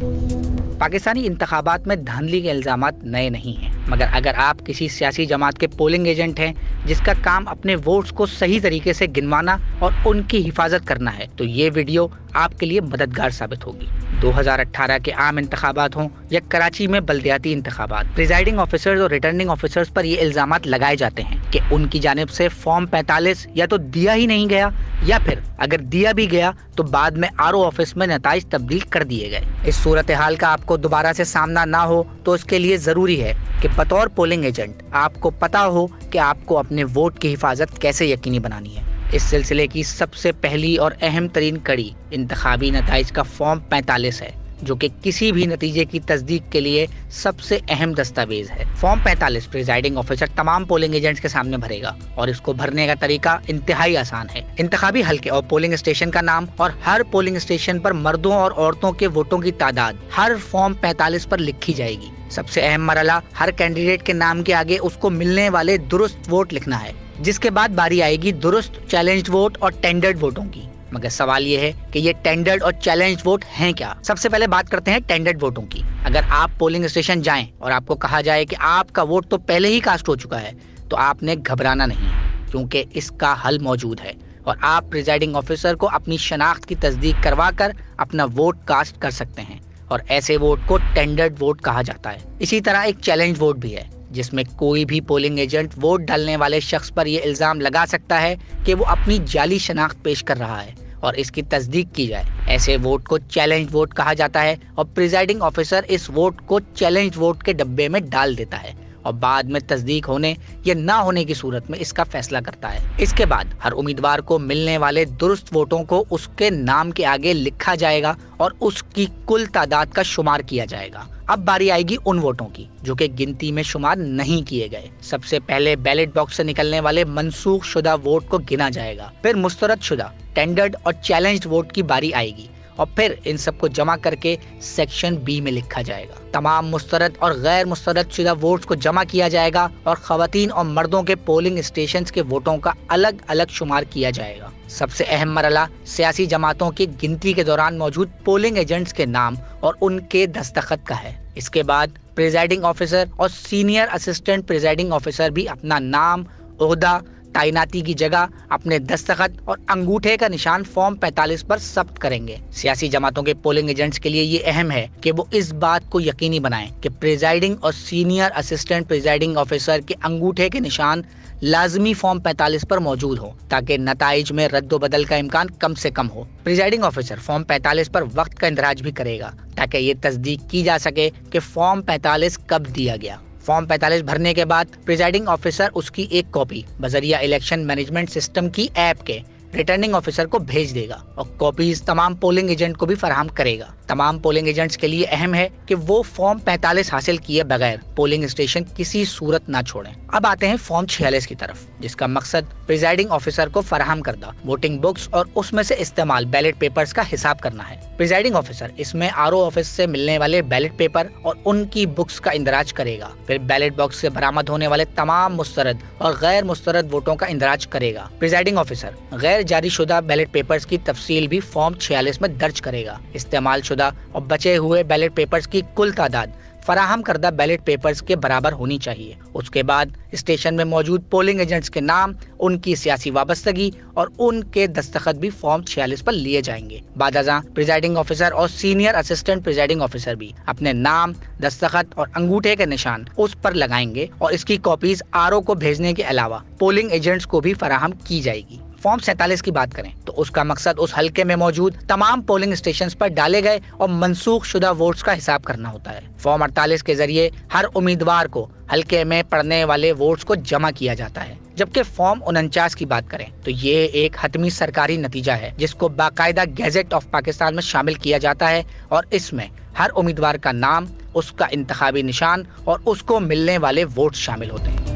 पाकिस्तानी इंतखाबात में धांधली के इल्ज़ामात नए नहीं हैं, मगर अगर आप किसी सियासी जमात के पोलिंग एजेंट हैं जिसका काम अपने वोट्स को सही तरीके से गिनवाना और उनकी हिफाजत करना है, तो ये वीडियो आपके लिए मददगार साबित होगी। 2018 के आम इंतखाबात हों या कराची में बल्दियाती इंतखाबात, प्रिजाइडिंग ऑफिसर्स और रिटर्निंग ऑफिसर्स पर ये इल्ज़ामात लगाए जाते हैं कि उनकी जानिब से फॉर्म 45 या तो दिया ही नहीं गया या फिर अगर दिया भी गया तो बाद में आरओ ऑफिस में नताइज तब्दील कर दिए गए। इस सूरत हाल का आपको दोबारा से सामना ना हो तो इसके लिए जरूरी है कि बतौर पोलिंग एजेंट आपको पता हो कि आपको अपने वोट की हिफाजत कैसे यकीनी बनानी है। इस सिलसिले की सबसे पहली और अहम तरीन कड़ी इंतखाबी नताइज का फॉर्म 45 है, जो कि किसी भी नतीजे की तस्दीक के लिए सबसे अहम दस्तावेज है। फॉर्म 45 प्रिजाइडिंग ऑफिसर तमाम पोलिंग एजेंट्स के सामने भरेगा और इसको भरने का तरीका इंतहाई आसान है। इंतखाबी हल्के और पोलिंग स्टेशन का नाम और हर पोलिंग स्टेशन पर मर्दों और औरतों के वोटों की तादाद हर फॉर्म 45 पर लिखी जाएगी। सबसे अहम मरहला, हर कैंडिडेट के नाम के आगे उसको मिलने वाले दुरुस्त वोट लिखना है, जिसके बाद बारी आएगी दुरुस्त, चैलेंज्ड वोट और टेंडर्ड वोटों की। मगर सवाल ये है कि ये टेंडर्ड और चैलेंज वोट हैं क्या? सबसे पहले बात करते हैं टेंडर्ड वोटों की। अगर आप पोलिंग स्टेशन जाएं और आपको कहा जाए कि आपका वोट तो पहले ही कास्ट हो चुका है, तो आपने घबराना नहीं है, क्योंकि इसका हल मौजूद है और आप प्रिजाइडिंग ऑफिसर को अपनी शनाख्त की तस्दीक करवा कर अपना वोट कास्ट कर सकते हैं और ऐसे वोट को टेंडर्ड वोट कहा जाता है। इसी तरह एक चैलेंज वोट भी है, जिसमें कोई भी पोलिंग एजेंट वोट डालने वाले शख्स पर यह इल्जाम लगा सकता है कि वो अपनी जाली शनाख्त पेश कर रहा है और इसकी तस्दीक की जाए। ऐसे वोट को चैलेंज वोट कहा जाता है और प्रिजाइडिंग ऑफिसर इस वोट को चैलेंज वोट के डब्बे में डाल देता है और बाद में तस्दीक होने या ना होने की सूरत में इसका फैसला करता है। इसके बाद हर उम्मीदवार को मिलने वाले दुरुस्त वोटों को उसके नाम के आगे लिखा जाएगा और उसकी कुल तादाद का शुमार किया जाएगा। अब बारी आएगी उन वोटों की जो कि गिनती में शुमार नहीं किए गए। सबसे पहले बैलेट बॉक्स से निकलने वाले मनसूख शुदा वोट को गिना जाएगा, फिर मुस्तरद शुदा, टेंडर्ड और चैलेंज्ड वोट की बारी आएगी और फिर इन सबको जमा करके सेक्शन बी में लिखा जाएगा। तमाम मुस्तरद और गैर मुस्तरद शुदा वोट्स को जमा किया जाएगा और खवातीन और मर्दों के पोलिंग स्टेशंस के वोटों का अलग अलग शुमार किया जाएगा। सबसे अहम मरहला सियासी जमातों की गिनती के दौरान मौजूद पोलिंग एजेंट्स के नाम और उनके दस्तखत का है। इसके बाद प्रिजाइडिंग ऑफिसर और सीनियर असिस्टेंट प्रिजाइडिंग ऑफिसर भी अपना नाम, ओहदा, तैनाती की जगह, अपने दस्तखत और अंगूठे का निशान फॉर्म 45 पर सब्त करेंगे। सियासी जमातों के पोलिंग एजेंट्स के लिए ये अहम है कि वो इस बात को यकीनी बनाएं कि प्रिजाइडिंग और सीनियर असिस्टेंट प्रिजाइडिंग ऑफिसर के अंगूठे के निशान लाजमी फॉर्म 45 पर मौजूद हो, ताकि नताइज में रद्द बदल का इम्कान कम से कम हो। प्रिजाइडिंग ऑफिसर फॉर्म 45 पर वक्त का इंदराज भी करेगा ताकि ये तस्दीक की जा सके कि फॉर्म 45 कब दिया गया। फॉर्म 45 भरने के बाद प्रिजाइडिंग ऑफिसर उसकी एक कॉपी बजरिया इलेक्शन मैनेजमेंट सिस्टम की ऐप के रिटर्निंग ऑफिसर को भेज देगा और कॉपीज तमाम पोलिंग एजेंट को भी फराहम करेगा। तमाम पोलिंग एजेंट्स के लिए अहम है कि वो फॉर्म 45 हासिल किए बगैर पोलिंग स्टेशन किसी सूरत ना छोड़ें। अब आते हैं फॉर्म 46 की तरफ, जिसका मकसद प्रिजाइडिंग ऑफिसर को फराहम करदा वोटिंग बुक्स और उसमें से इस्तेमाल बैलेट पेपर्स का हिसाब करना है। प्रिजाइडिंग ऑफिसर इसमें आरओ ऑफिस से मिलने वाले बैलेट पेपर और उनकी बुक्स का इंदराज करेगा, फिर बैलेट बॉक्स से बरामद होने वाले तमाम मुस्तरद और गैर मुस्तरद वोटों का इंदराज करेगा। प्रिजाइडिंग ऑफिसर गैर जारी शुदा बैलेट पेपर्स की तफसील भी फॉर्म 46 में दर्ज करेगा। इस्तेमाल शुदा और बचे हुए बैलेट पेपर्स की कुल तादाद फराहम करदा बैलेट पेपर्स के बराबर होनी चाहिए। उसके बाद स्टेशन में मौजूद पोलिंग एजेंट्स के नाम, उनकी सियासी वाबस्तगी और उनके दस्तखत भी फॉर्म 46 पर लिए जाएंगे। बादअज़ां प्रिजाइडिंग ऑफिसर और सीनियर असिस्टेंट प्रिजाइडिंग ऑफिसर भी अपने नाम, दस्तखत और अंगूठे के निशान उस पर लगाएंगे और इसकी कॉपीज आरओ को भेजने के अलावा पोलिंग एजेंट्स को भी फराहम की जाएगी। फॉर्म 47 की बात करें तो उसका मकसद उस हल्के में मौजूद तमाम पोलिंग स्टेशंस पर डाले गए और मनसूख शुदा वोट्स का हिसाब करना होता है। फॉर्म 48 के जरिए हर उम्मीदवार को हल्के में पड़ने वाले वोट्स को जमा किया जाता है। जबकि फॉर्म 49 की बात करें तो ये एक हतमी सरकारी नतीजा है जिसको बाकायदा गैजेट ऑफ पाकिस्तान में शामिल किया जाता है और इसमें हर उम्मीदवार का नाम, उसका इंतखाबी निशान और उसको मिलने वाले वोट शामिल होते हैं।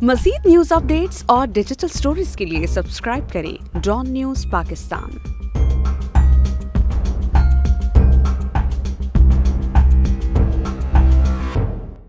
मज़ीद न्यूज़ अपडेट्स और डिजिटल स्टोरीज के लिए सब्सक्राइब करें डॉन न्यूज़ पाकिस्तान।